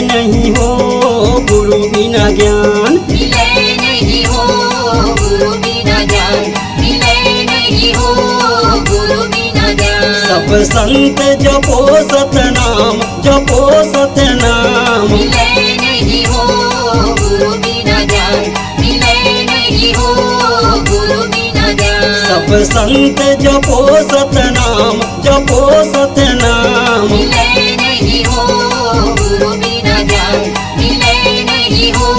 नहीं हो गुरु बिना ज्ञान, मिले नहीं हो गुरु बिना ज्ञान, मिले नहीं हो गुरु बिना ज्ञान। सब संत जपो सतनाम, जपो सतनाम, मिले नहीं हो गुरु बिना ज्ञान, मिले नहीं हो गुरु बिना ज्ञान। सब संत जपो सतनाम, जपो सतनाम, मिले नहीं हो गुरु बिना ज्ञान, मिले नहीं हो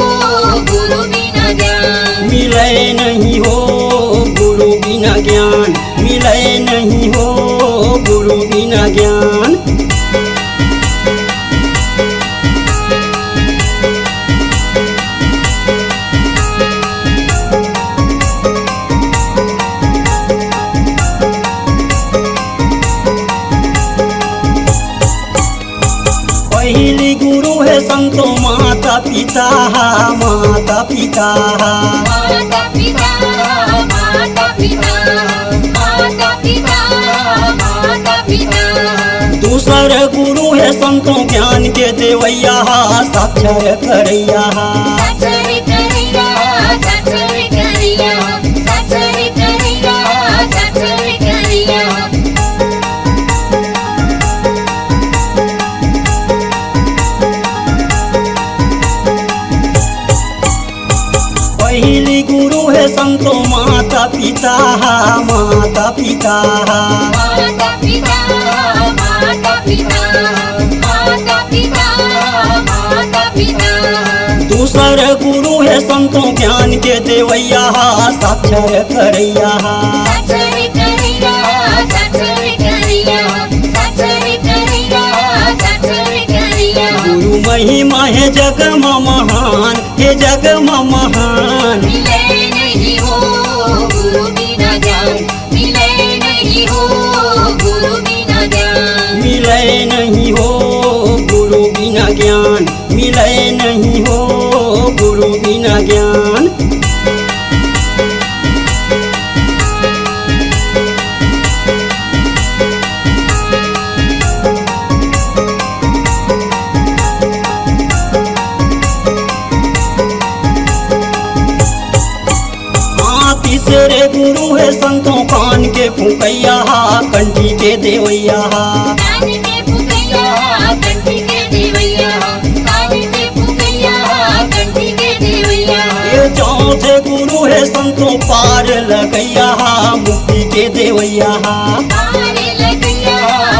गुरु बिना ज्ञान। मिले नहीं हो गुरु बिना ज्ञान, मिले नहीं हो गुरु बिना ज्ञान। पहली गुरु है संतो माता पिता, माता पिता, माता पिता, माता पिता, माता पिता, माता पिता। दूसर गुरु है संतों ज्ञान के देवैया, साक्षर करैया, साक्षर करिया, साक्षर करिया, साक्षर करिया, साक्षर करिया। पहली गुरु है संतों माता पिता, माता पिता, माता पिता, माता पिता, माता पिता, माता पिता। दूसर गुरु है संतों ज्ञान के देवैया, साक्षर करैया, साक्षर करिया, साक्षर करिया, साक्षर करिया, साक्षर करिया। गुरु महिमा है जग में महान, हे जग में महान। मिले नहीं हो गुरु बिना ज्ञान, मिले नहीं हो गुरु बिना ज्ञान। मिले नहीं हो गुरु बिना ज्ञान, मिले नहीं हो गुरु बिना ज्ञान। तीसरे गुरु है संतों कान के फूकैया, कंठी के देवैया, कान के फूकैया, कंठी के देवैया, कान के फूकैया, कंठी के देवैया। ये चौथे गुरु है संतों पार लगैया, मुक्ति के देवैया, पार लगैया,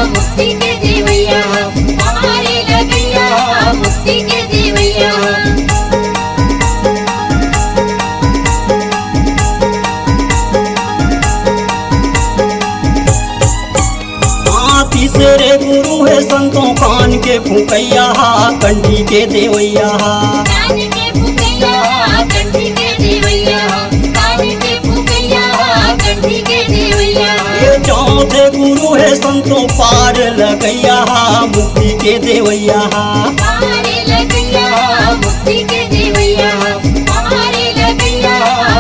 मुक्ति के देवैया, पार लगैया, मुक्ति के देवैया। तीसरे गुरु है संतों कान के फूकैया, कंठी के देवैया, कान के फूकैया, कंठी के देवैया, कान के फूकैया, कंठी के देवैया। ये चौथे गुरु है संतों पार लगैया, मुक्ति के देवैया, पार लगैया, मुक्ति के देवैया, पार लगैया,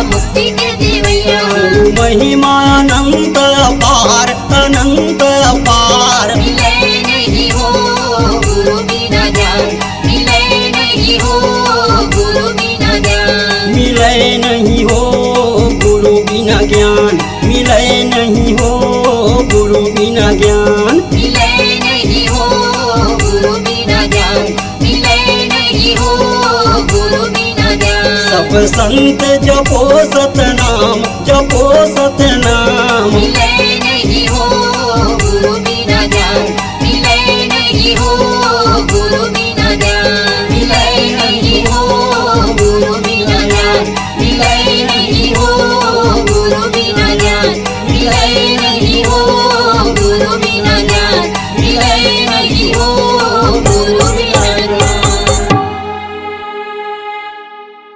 मुक्ति के देवैया। गुरु महिमा अनंत अपार, अनंत अपार। मिले नहीं हो गुरु बिना ज्ञान, मिले नहीं हो गुरु बिना ज्ञान। मिले नहीं हो गुरु बिना ज्ञान, मिले नहीं हो गुरु बिना ज्ञान। मिले नहीं हो गुरु बिना ज्ञान, मिले नहीं हो गुरु बिना ज्ञान। सब संत जपो सतनाम, जपो सतनाम, मिले